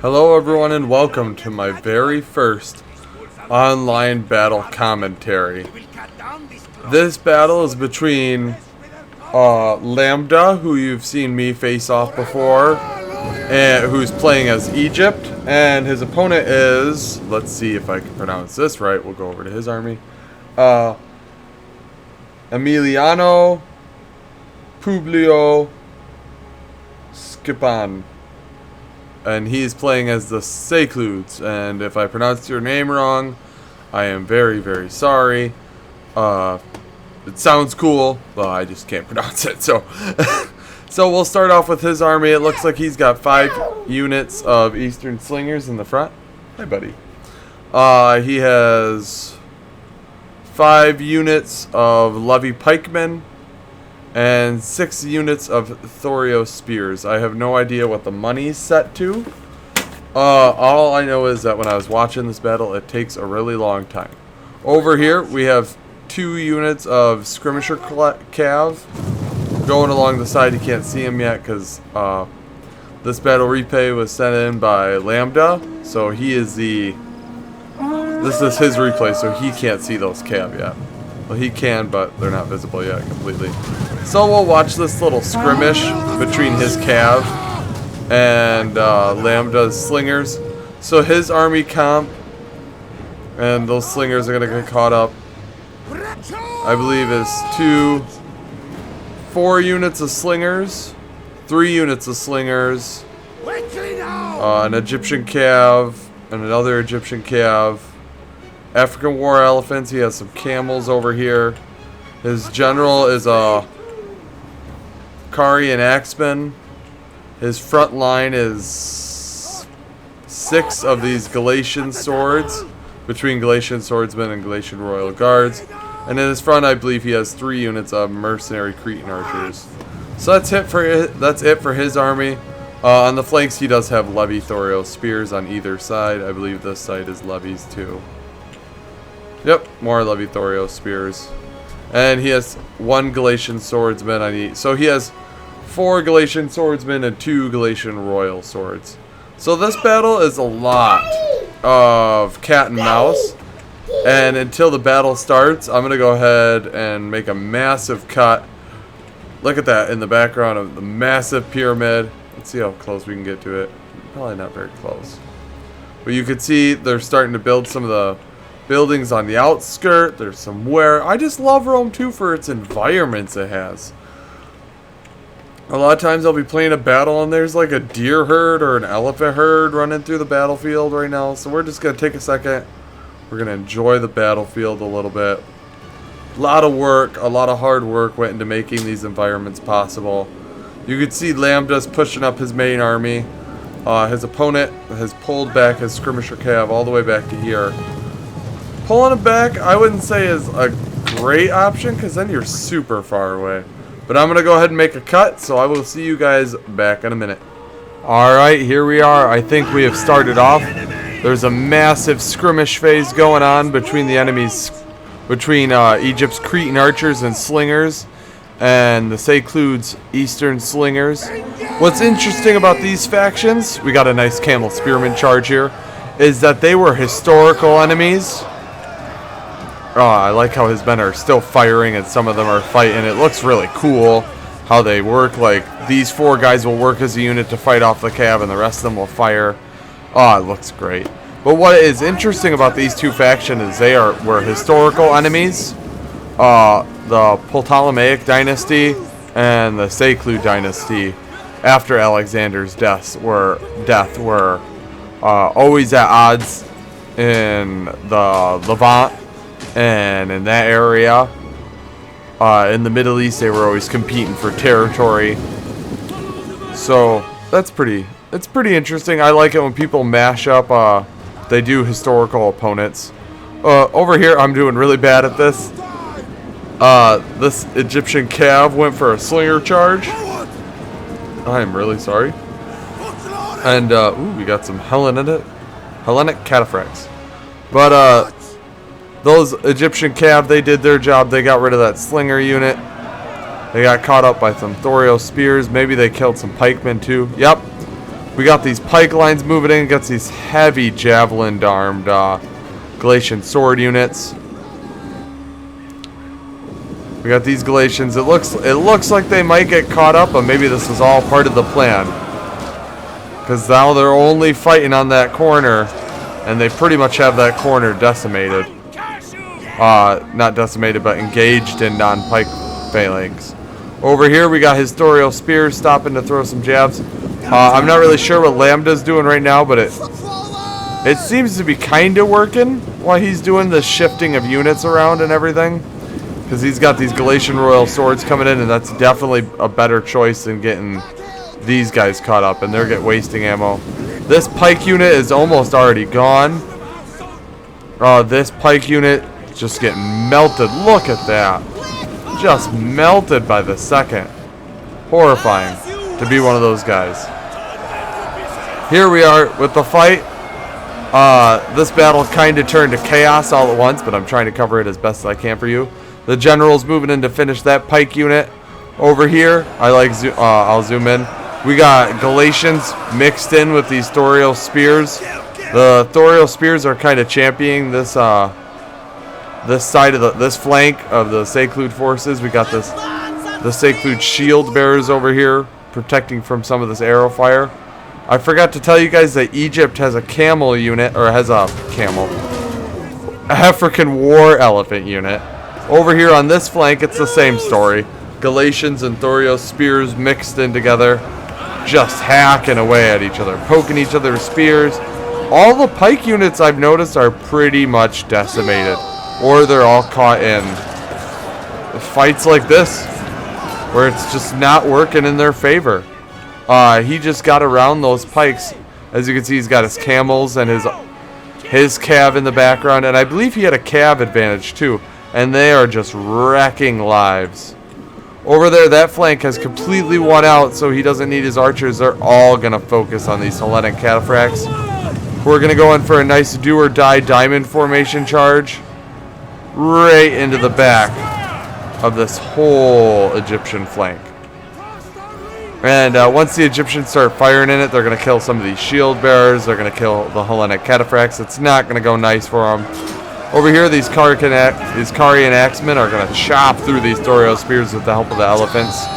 Hello everyone and welcome to my very first online battle commentary. This battle is between Lambda, who you've seen me face off before, and who's playing as Egypt, and his opponent is, let's see if I can pronounce this right, we'll go over to his army, Emiliano Publio Skipan. And he's playing as the Secludes, and if I pronounced your name wrong, I am very, very sorry. It sounds cool, but I just can't pronounce it, so... So we'll start off with his army. It looks like he's got 5 units of Eastern Slingers in the front. Hi, buddy. He has 5 units of Levy Pikemen and 6 units of Thorio Spears. I have no idea what the money's set to. All I know is that when I was watching this battle, it takes a really long time. Over here, we have 2 units of Skirmisher Cav going along the side. You can't see them yet because this battle replay was sent in by Lambda. So he is the... This is his replay, so he can't see those Cav yet. Well, he can, but they're not visible yet completely. So we'll watch this little skirmish between his Cav and Lambda's Slingers. So his army comp and those Slingers are going to get caught up. I believe is 4 units of Slingers, 3 units of Slingers, an Egyptian Cav, and another Egyptian Cav. African War Elephants, he has some camels over here. His general is a Kari and Axeman. His front line is 6 of these Galatian swords, between Galatian swordsmen and Galatian royal guards. And in his front, I believe he has 3 units of mercenary Cretan archers. So that's it for his army. On the flanks, he does have Levy Thorio Spears on either side. I believe this side is Levy's too. Yep, more Levy Thorio Spears. And he has 1 Galatian swordsman on each. So he has 4 Galatian swordsmen and 2 Galatian royal swords. So this battle is a lot of cat and mouse. And until the battle starts, I'm going to go ahead and make a massive cut. Look at that in the background of the massive pyramid. Let's see how close we can get to it. Probably not very close. But you can see they're starting to build some of the buildings on the outskirt. There's some where I just love Rome 2 for its environments it has. A lot of times I'll be playing a battle and there's like a deer herd or an elephant herd running through the battlefield right now. So we're just going to take a second. We're going to enjoy the battlefield a little bit. A lot of work, a lot of hard work went into making these environments possible. You can see Lambda's pushing up his main army. His opponent has pulled back his Skirmisher Cav all the way back to here. Pulling it back, I wouldn't say is a great option because then you're super far away. But I'm going to go ahead and make a cut, so I will see you guys back in a minute. Alright, here we are. I think we have started off. There's a massive skirmish phase going on between the enemies, between Egypt's Cretan archers and slingers and the Secludes Eastern Slingers. What's interesting about these factions, we got a nice camel spearman charge here, is that they were historical enemies. Oh, I like how his men are still firing and some of them are fighting. It looks really cool how they work. Like, these 4 guys will work as a unit to fight off the Cav and the rest of them will fire. Oh, it looks great. But what is interesting about these 2 factions is they were historical enemies. The Ptolemaic dynasty and the Seclude dynasty after Alexander's death were always at odds in the Levant. And in that area, in the Middle East, they were always competing for territory. So it's pretty interesting. I like it when people mash up. They do historical opponents. Over here, I'm doing really bad at this. This Egyptian Cav went for a slinger charge. I am really sorry. And ooh, we got some Hellenic cataphracts. But those Egyptian Cav, they did their job. They got rid of that slinger unit. They got caught up by some Thorio Spears. Maybe they killed some pikemen too. Yep. We got these pike lines moving in against these heavy javelin-armed Galatian sword units. We got these Galatians. It looks like they might get caught up, but maybe this is all part of the plan. Because now they're only fighting on that corner, and they pretty much have that corner decimated. Not decimated, but engaged in non-pike phalanx. Over here, we got Historial Spears stopping to throw some jabs. I'm not really sure what Lambda's doing right now, but it seems to be kind of working while he's doing the shifting of units around and everything. Because he's got these Galatian Royal Swords coming in, and that's definitely a better choice than getting these guys caught up, and they're wasting ammo. This pike unit is almost already gone. This pike unit just getting melted. Look at that. Just melted by the second. Horrifying to be one of those guys. Here we are with the fight. This battle kind of turned to chaos all at once, but I'm trying to cover it as best as I can for you. The general's moving in to finish that pike unit. Over here, I'll zoom in. We got Galatians mixed in with these Thorial Spears. The Thorial Spears are kind of championing this this side of this flank of the Seclud forces. We got the Seclud shield bearers over here protecting from some of this arrow fire. I forgot to tell you guys that Egypt has a camel unit, or has a African war elephant unit. Over here on this flank, it's the same story. Galatians and Thorial Spears mixed in together, just hacking away at each other, poking each other with spears. All the pike units I've noticed are pretty much decimated, or they're all caught in fights like this, where it's just not working in their favor. He just got around those pikes. As you can see, he's got his camels and his cav in the background, and I believe he had a cav advantage too. And they are just wrecking lives. Over there, that flank has completely won out, so he doesn't need his archers. They're all going to focus on these Hellenic cataphracts. We're going to go in for a nice do-or-die diamond formation charge right into the back of this whole Egyptian flank. And once the Egyptians start firing in it, they're going to kill some of these shield bearers. They're going to kill the Hellenic cataphracts. It's not going to go nice for them. Over here, these Carian axemen are going to chop through these Thorial Spears with the help of the elephants.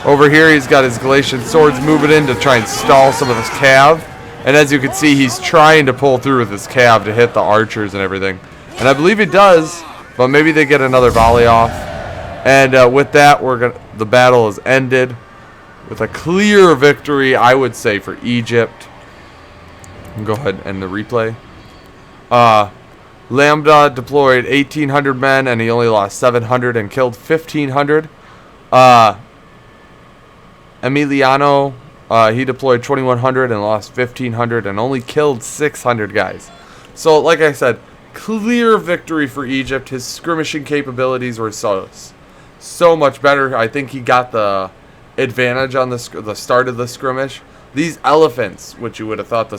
Over here, he's got his Galatian swords moving in to try and stall some of this cav. And as you can see, he's trying to pull through with his cav to hit the archers and everything. And I believe he does, but maybe they get another volley off. And with that, the battle is ended with a clear victory, I would say, for Egypt. Go ahead and end the replay. Lambda deployed 1,800 men, and he only lost 700 and killed 1,500. Emiliano, he deployed 2,100 and lost 1,500 and only killed 600 guys. So, like I said, clear victory for Egypt. His skirmishing capabilities were so much better. I think he got the advantage on the start of the skirmish. These elephants, which you would have thought the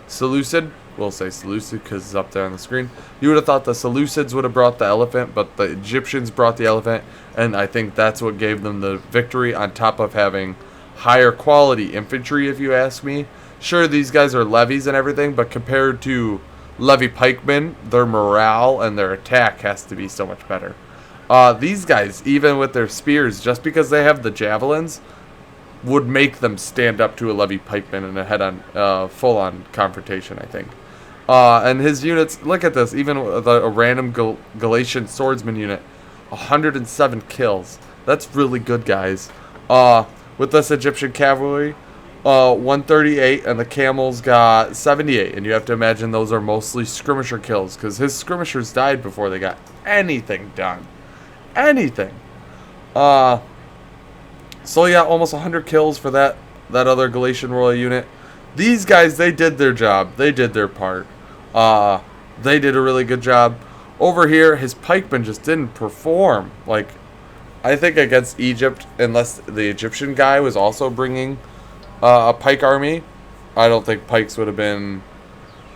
Seleucid, we'll say Seleucid because it's up there on the screen. You would have thought the Seleucids would have brought the elephant, but the Egyptians brought the elephant, and I think that's what gave them the victory, on top of having higher quality infantry, if you ask me. Sure, these guys are levies and everything, but compared to levy pikemen, their morale and their attack has to be so much better. These guys, even with their spears, just because they have the javelins, would make them stand up to a levy pikeman in a head-on, full-on confrontation, I think. And his units, look at this, even with a random Galatian swordsman unit, 107 kills. That's really good, guys. With this Egyptian cavalry, 138, and the camels got 78. And you have to imagine those are mostly skirmisher kills, because his skirmishers died before they got anything done. Anything. So yeah, almost 100 kills for that other Galatian royal unit. These guys, they did their job. They did their part. They did a really good job. Over here, his pikemen just didn't perform. Like, I think against Egypt, unless the Egyptian guy was also bringing a pike army, I don't think pikes would have been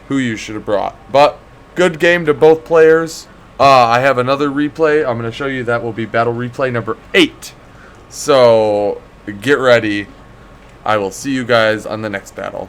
who you should have brought. But good game to both players. I have another replay. I'm going to show you. That will be battle replay number 8. So get ready. I will see you guys on the next battle.